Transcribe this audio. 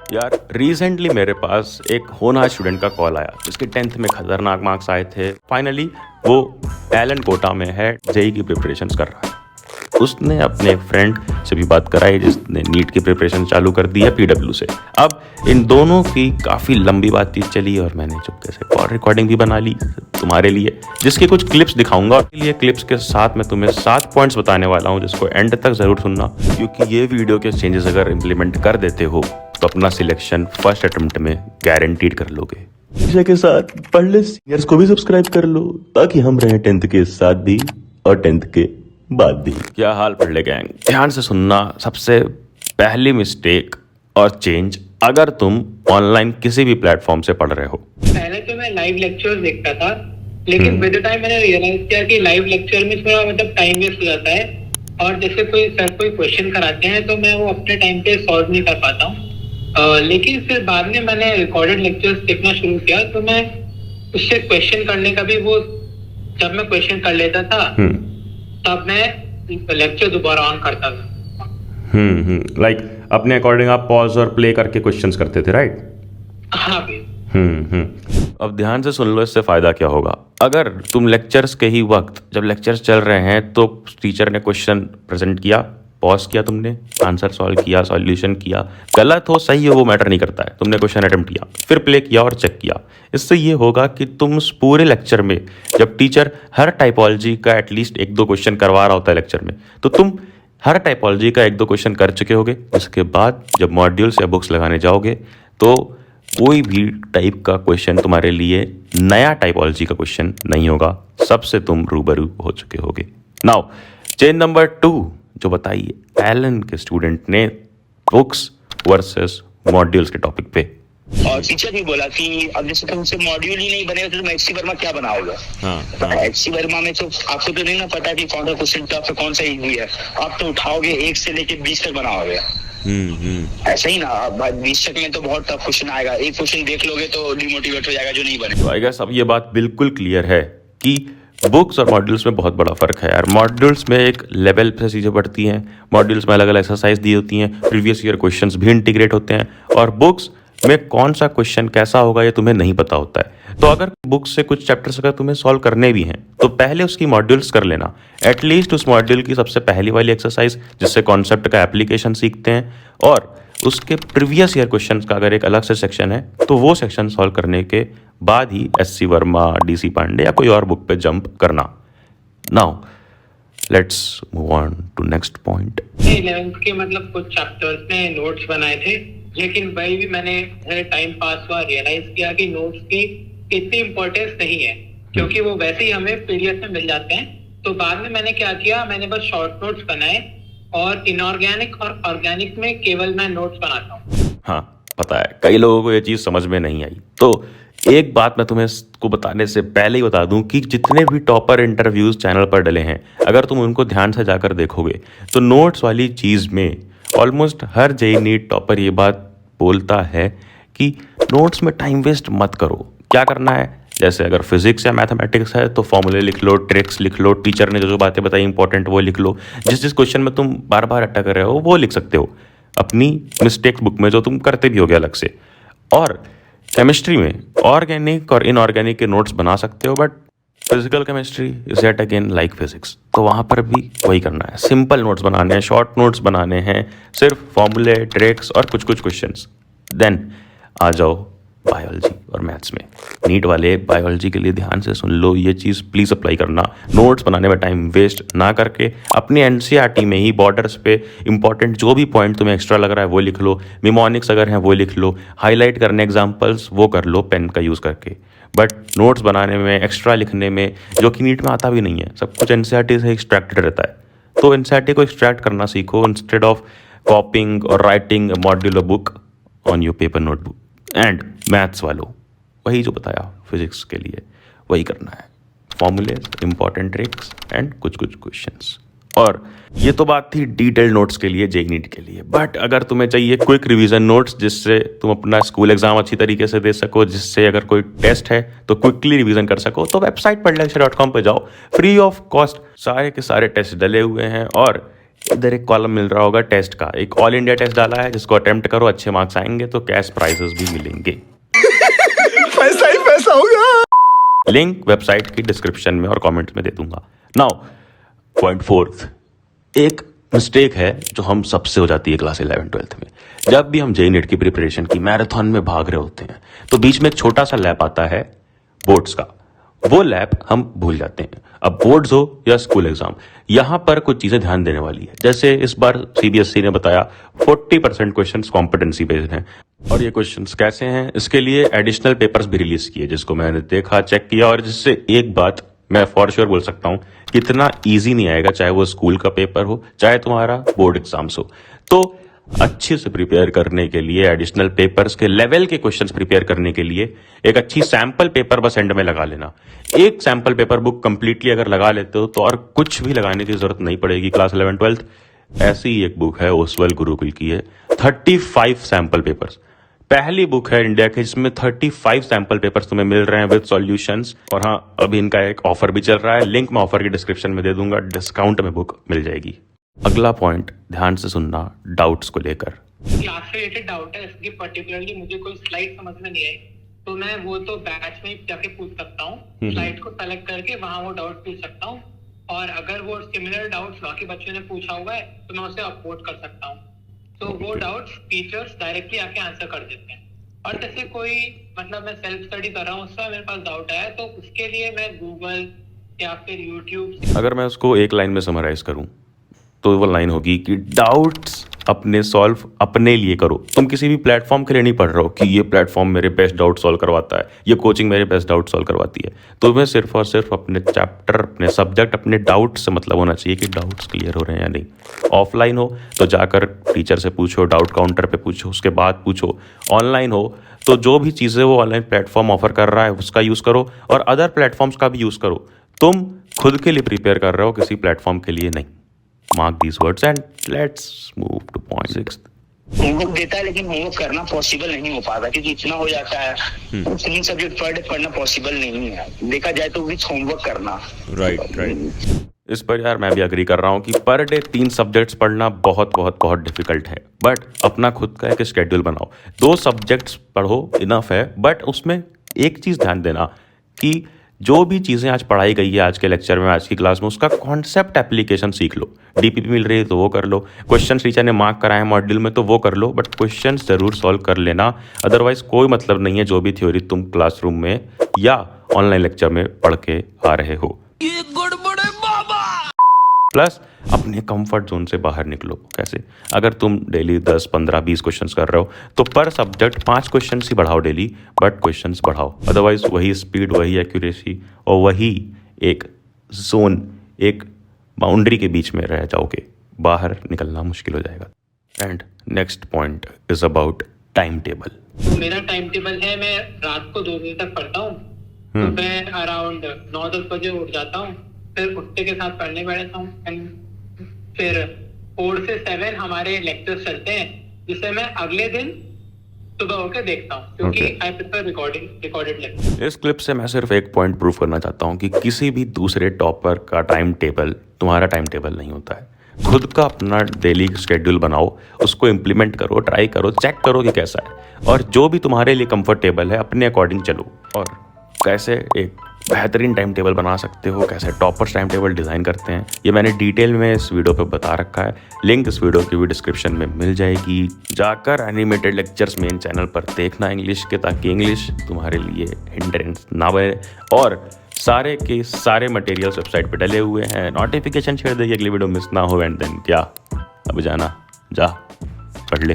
यार रिसेंटली मेरे पास एक होनहार स्टूडेंट का कॉल आया जिसके 10th में खतरनाक मार्क्स आए थे। फाइनली वो एलन कोटा में है, जेई की प्रिपरेशंस कर रहा है। उसने अपने एक फ्रेंड से भी बात कराई जिसने नीट की प्रिपरेशन चालू कर दी है पीडब्ल्यू से। अब इन दोनों की काफ़ी लंबी बातचीत चली और मैंने चुपके से कॉल रिकॉर्डिंग भी बना ली तुम्हारे लिए, जिसके कुछ क्लिप्स दिखाऊंगा। और लिए क्लिप्स के साथ मैं तुम्हें 7 पॉइंट्स बताने वाला हूँ जिसको एंड तक ज़रूर सुनना, क्योंकि ये वीडियो के चेंजेस अगर इम्प्लीमेंट कर देते हो तो अपना सिलेक्शन फर्स्ट अटेम्प्ट में गारंटीड कर लोगे। शिक्षा के साथ पढ़ले सीनियर्स को भी सब्सक्राइब कर लो ताकि हम रहे 10th के साथ भी और 10th के बाद भी। क्या हाल पढ़ले गैंग, ध्यान से सुनना। सबसे पहली मिस्टेक और चेंज, अगर तुम ऑनलाइन किसी भी प्लेटफॉर्म से पढ़ रहे हो। पहले तो मैं लाइव लेक्चर्स देखता था, लेकिन विद द टाइम मैंने रियलाइज किया कि लाइव लेक्चर में थोड़ा टाइम वेस्ट हो जाता है। और जैसे कोई क्वेश्चन कराते हैं तो मैं वो अपने टाइम पे सॉल्व नहीं कर पाता हूँ। लेकिन फिर बाद में मैंने रिकॉर्डेड लेक्चर्स देखना शुरू किया तो मैं उससे क्वेश्चन करने का भी वो, जब मैं क्वेश्चन कर लेता था तब मैं लेक्चर दोबारा ऑन करता था। लाइक अपने अकॉर्डिंग आप पॉज और प्ले करके क्वेश्चंस करते थे, राइट? हाँ भी। अब ध्यान से सुन लो, इससे फायदा क्या होगा। अगर तुम लेक्चर्स के ही वक्त, जब लेक्चर्स चल रहे हैं तो टीचर ने क्वेश्चन प्रेजेंट किया, पॉज किया, तुमने आंसर सॉल्व किया, सॉल्यूशन किया, गलत हो सही हो वो मैटर नहीं करता है, तुमने क्वेश्चन अटेम्प्ट किया, फिर प्ले किया और चेक किया। इससे ये होगा कि तुम उस पूरे लेक्चर में, जब टीचर हर टाइपोलॉजी का एटलीस्ट 1-2 क्वेश्चन करवा रहा होता है लेक्चर में, तो तुम हर टाइपोलॉजी का 1-2 क्वेश्चन कर चुके होगे। उसके बाद जब मॉड्यूल्स या बुक्स लगाने जाओगे तो कोई भी टाइप का क्वेश्चन तुम्हारे लिए नया टाइपोलॉजी का क्वेश्चन नहीं होगा, सबसे तुम रूबरू हो चुके होगे। नाउ चेंज नंबर 2 जो बताइए एलन के स्टूडेंट ने बुक्स वर्सेस मॉड्यूल्स के टॉपिक पे। और टीचर भी बोला कि अब जैसे तुमसे मॉड्यूल ही नहीं बनेगा तो तुम एचसी वर्मा क्या बनाओगे। एचसी वर्मा में तो आपको तो नहीं ना पता कि कौन सा क्वेश्चन टफ है कौन सा इजी है, आप तो उठाओगे 1 से लेके 20 तक बनाओगे। ऐसा ही ना, 20 तक में तो बहुत टफ क्वेश्चन आएगा, एक क्वेश्चन देख लोगे तो डिमोटिवेट हो जाएगा जो नहीं बनेगा। आई गेस अब ये बात बिल्कुल क्लियर है कि बुक्स और मॉड्यूल्स में बहुत बड़ा फर्क है यार। मॉड्यूल्स में एक लेवल पे चीज़ें बढ़ती हैं, मॉड्यूल्स में अलग अलग एक्सरसाइज दी होती हैं, प्रीवियस ईयर क्वेश्चंस भी इंटीग्रेट होते हैं, और बुक्स में कौन सा क्वेश्चन कैसा होगा ये तुम्हें नहीं पता होता है। तो अगर बुक्स से कुछ चैप्टर्स अगर तुम्हें सॉल्व करने भी हैं तो पहले उसकी मॉड्यूल्स कर लेना, एटलीस्ट उस मॉड्यूल की सबसे पहली वाली एक्सरसाइज जिससे कॉन्सेप्ट का एप्लीकेशन सीखते हैं, और उसके प्रीवियस ईयर क्वेश्चंस का अगर एक अलग से सेक्शन है तो वो सेक्शन सॉल्व करने के बाद ही एससी वर्मा, डीसी पांडे या कोई और बुक पे जंप करना। Now let's move on to next point. 11th के कुछ चैप्टर्स में नोट्स बनाए थे, लेकिन वही भी मैंने टाइम पास हुआ रियलाइज किया कि नोट्स की इतनी इम्पोर्टेंस नहीं है, क्योंकि वो वैसे ही हमें पीडीएफ में मिल जाते हैं। तो बाद में मैंने क्या किया, मैंने बस शॉर्ट नोट्स बनाए और इनऑर्गेनिक और ऑर्गेनिक में केवल मैं नोट्स बनाता हूँ। हाँ पता है कई लोगों को ये चीज़ समझ में नहीं आई, तो एक बात मैं तुम्हें को बताने से पहले ही बता दूं कि जितने भी टॉपर इंटरव्यूज चैनल पर डले हैं, अगर तुम उनको ध्यान से जाकर देखोगे तो नोट्स वाली चीज़ में ऑलमोस्ट हर जेई नीट टॉपर ये बात बोलता है कि नोट्स में टाइम वेस्ट मत करो। क्या करना है, जैसे अगर फिजिक्स या मैथमेटिक्स है तो फॉर्मूले लिख लो, ट्रिक्स लिख लो, टीचर ने जो जो बातें बताई इंपॉर्टेंट वो लिख लो, जिस क्वेश्चन में तुम बार बार अटक रहे हो वो लिख सकते हो अपनी मिस्टेक्स बुक में जो तुम करते भी होगे अलग से। और केमिस्ट्री में ऑर्गेनिक और इनऑर्गेनिक के नोट्स बना सकते हो, but physical chemistry is at again like physics, तो वहाँ पर भी वही करना है, सिंपल नोट्स बनाने हैं, शॉर्ट नोट्स बनाने हैं, सिर्फ फॉर्मूले, ट्रिक्स और कुछ क्वेश्चंस। देन आ जाओ बायोलॉजी और मैथ्स में। नीट वाले बायोलॉजी के लिए ध्यान से सुन लो, ये चीज़ प्लीज़ अप्लाई करना। नोट्स बनाने में टाइम वेस्ट ना करके अपनी एनसीईआरटी में ही बॉर्डर्स पे इंपॉर्टेंट जो भी पॉइंट तुम्हें एक्स्ट्रा लग रहा है वो लिख लो, निमोनिक्स अगर हैं वो लिख लो, हाईलाइट करने एग्जाम्पल्स वो कर लो पेन का यूज़ करके। बट नोट्स बनाने में, एक्स्ट्रा लिखने में, जो कि नीट में आता भी नहीं है, सब कुछ एनसीईआरटी से एक्सट्रैक्टेड रहता है, तो एनसीईआरटी को एक्सट्रैक्ट करना सीखो इंस्टेड ऑफ कॉपिंग और writing modular book on your paper notebook. And maths वालों वही जो बताया फिजिक्स के लिए वही करना है, फॉर्मूलेज, इंपॉर्टेंट ट्रिक्स एंड कुछ क्वेश्चंस। और ये तो बात थी डिटेल नोट्स के लिए, जेईई नीट के लिए। बट अगर तुम्हें चाहिए क्विक रिवीजन नोट्स जिससे तुम अपना स्कूल एग्जाम अच्छी तरीके से दे सको, जिससे अगर कोई टेस्ट है तो क्विकली रिवीजन कर सको, तो वेबसाइट पढ़लेक्चर.com पे जाओ, फ्री ऑफ कॉस्ट सारे के सारे टेस्ट डले हुए हैं और इधर एक कॉलम मिल रहा होगा टेस्ट का, एक ऑल इंडिया टेस्ट डाला है जिसको अटेम्प्ट करो, अच्छे मार्क्स आएंगे तो कैश प्राइजेस भी मिलेंगे। पैसा ही पैसा होगा। लिंक वेबसाइट की डिस्क्रिप्शन में और कमेंट्स में दे दूंगा। नाउ पॉइंट फोर्थ, एक मिस्टेक है जो हम सबसे हो जाती है क्लास 11-12 में। जब भी हम जेईई नीट की प्रिपरेशन की मैराथन में भाग रहे होते हैं तो बीच में एक छोटा सा लैप आता है बोर्ड्स का, वो लैप हम भूल जाते हैं। अब बोर्ड्स हो या स्कूल एग्जाम, यहां पर कुछ चीजें ध्यान देने वाली है। जैसे इस बार सीबीएसई ने बताया 40% क्वेश्चंस कॉम्पिटेंसी बेस्ड हैं। और ये क्वेश्चंस कैसे हैं, इसके लिए एडिशनल पेपर्स भी रिलीज किए जिसको मैंने देखा, चेक किया, और जिससे एक बात मैं फॉर श्योर बोल सकता हूं कि इतना ईजी नहीं आएगा, चाहे वो स्कूल का पेपर हो चाहे तुम्हारा बोर्ड एग्जाम्स हो। तो अच्छे से प्रिपेयर करने के लिए, एडिशनल पेपर्स के लेवल के क्वेश्चंस प्रिपेयर करने के लिए एक अच्छी सैंपल पेपर बस एंड में लगा लेना। एक सैंपल पेपर बुक कंप्लीटली अगर लगा लेते हो तो और कुछ भी लगाने की जरूरत नहीं पड़ेगी क्लास 11-12। ऐसी ही एक बुक है ओसवाल गुरुकुल की है, 35 सैंपल पेपर्स। पहली बुक है इंडिया की जिसमें 35 सैंपल पेपर्स तुम्हें मिल रहे हैं विद सॉल्यूशंस। और हाँ, अभी इनका एक ऑफर भी चल रहा है, लिंक मैं ऑफर की डिस्क्रिप्शन में दे दूंगा, डिस्काउंट में बुक मिल जाएगी। अगला पॉइंट ध्यान से सुनना, डाउट्स को लेकर। क्लास से रिलेटेड डाउट है, इसकी पर्टिकुलरली मुझे कोई स्लाइड समझ में नहीं आई तो मैं वो तो बैच में जाके पूछ सकता हूँ, स्लाइड को सेलेक्ट करके वहाँ वो डाउट पूछ सकता हूँ। और अगर वो सिमिलर डाउट्स बाकी बच्चों ने पूछा हुआ है तो मैं उसे अपलोड कर सकता हूँ। तो वो डाउट्स टीचर्स डायरेक्टली आके आंसर कर देते हैं। और जैसे कोई मतलब मैं सेल्फ स्टडी कर रहा हूँ, उसका मेरे पास डाउट आया तो उसके लिए मैं गूगल या फिर यूट्यूब। अगर मैं उसको एक लाइन में समराइज करूं तो वो लाइन होगी कि डाउट्स अपने सॉल्व अपने लिए करो। तुम किसी भी प्लेटफॉर्म के लिए नहीं पढ़ रहे हो कि ये प्लेटफॉर्म मेरे बेस्ट डाउट सॉल्व करवाता है, ये कोचिंग मेरे बेस्ट डाउट सॉल्व करवाती है। तुम्हें सिर्फ और सिर्फ अपने चैप्टर, अपने सब्जेक्ट, अपने डाउट से मतलब होना चाहिए कि डाउट्स क्लियर हो रहे हैं या नहीं। ऑफलाइन हो तो जाकर टीचर से पूछो, डाउट काउंटर पे पूछो, उसके बाद पूछो। ऑनलाइन हो तो जो भी चीज़ें वो ऑनलाइन प्लेटफॉर्म ऑफर कर रहा है उसका यूज़ करो और अदर प्लेटफॉर्म्स का भी यूज़ करो। तुम खुद के लिए प्रिपेयर कर रहे हो, किसी प्लेटफॉर्म के लिए नहीं। Mark these words and let's move to point 6. Homework देता है लेकिन होमवर्क करना पॉसिबल नहीं हो पाता क्योंकि इतना हो जाता है, 3 सब्जेक्ट पर डे पढ़ना पॉसिबल नहीं है। देखा जाए तो विच होमवर्क करना। राइट। इस पर यार मैं भी अग्री कर रहा हूँ कि पर डे 3 सब्जेक्ट्स पढ़ना बहुत बहुत बहुत डिफिकल्ट है। बट अपना खुद का एक शेड्यूल बनाओ, 2 सब्जेक्ट्स पढ़ो, इनफ है। बट उसमें एक चीज़ ध्यान देना कि जो भी चीज़ें आज पढ़ाई गई है आज के लेक्चर में, आज की क्लास में, उसका कॉन्सेप्ट एप्लीकेशन सीख लो। डीपीपी मिल रही है तो वो कर लो, क्वेश्चन टीचर ने मार्क कराए हैं मॉड्यूल में तो वो कर लो, बट क्वेश्चन ज़रूर सॉल्व कर लेना। अदरवाइज कोई मतलब नहीं है जो भी थ्योरी तुम क्लासरूम में या ऑनलाइन लेक्चर में पढ़ के आ रहे हो। ये गड़बड़ है बाबा। प्लस अपने कंफर्ट जोन से बाहर निकलो। कैसे? अगर तुम डेली 10, 15, 20 क्वेश्चंस कर रहे हो तो पर सब्जेक्ट 5 क्वेश्चंस ही बढ़ाओ डेली, बट क्वेश्चंस बढ़ाओ। अदरवाइज वही स्पीड, वही एक्यूरेसी और वही एक जोन, एक बाउंड्री के बीच में रह जाओगे, बाहर निकलना मुश्किल हो जाएगा। And next point is about time table. तो मेरा टाइम टेबल है, मैं रात को 2 बजे तक पढ़ता हूँ, सुबह अराउंड 9-10 बजे उठ जाता हूँ, फिर उठते के साथ पढ़ने बैठता हूँ। फिर 4 से 7 हमारे लेक्चर्स चलते हैं जिसे मैं अगले दिन सुबह होकर देखता हूँ क्योंकि आई प्रेफर रिकॉर्डेड लेक्चर। इस क्लिप से मैं सिर्फ एक पॉइंट प्रूव करना चाहता हूँ कि किसी भी दूसरे टॉपर का टाइम टेबल तुम्हारा टाइम टेबल नहीं होता है। खुद का अपना डेली शेड्यूल बनाओ, उसको इम्प्लीमेंट करो, ट्राई करो, चेक करो कि कैसा है, और जो भी तुम्हारे लिए कंफर्टेबल है अपने अकॉर्डिंग चलो। और कैसे एक बेहतरीन टाइम टेबल बना सकते हो, कैसे टॉपर्स टाइम टेबल डिज़ाइन करते हैं, ये मैंने डिटेल में इस वीडियो पे बता रखा है। लिंक इस वीडियो की भी डिस्क्रिप्शन में मिल जाएगी। जाकर एनिमेटेड लेक्चर्स मेन चैनल पर देखना इंग्लिश के, ताकि इंग्लिश तुम्हारे लिए हिंड्रेंस ना बने। और सारे के सारे मटेरियल्स वेबसाइट पे डले हुए हैं, नोटिफिकेशन शेयर देगी अगली वीडियो मिस ना हो। एंड देन क्या, अब जाना, जा पढ़ ले।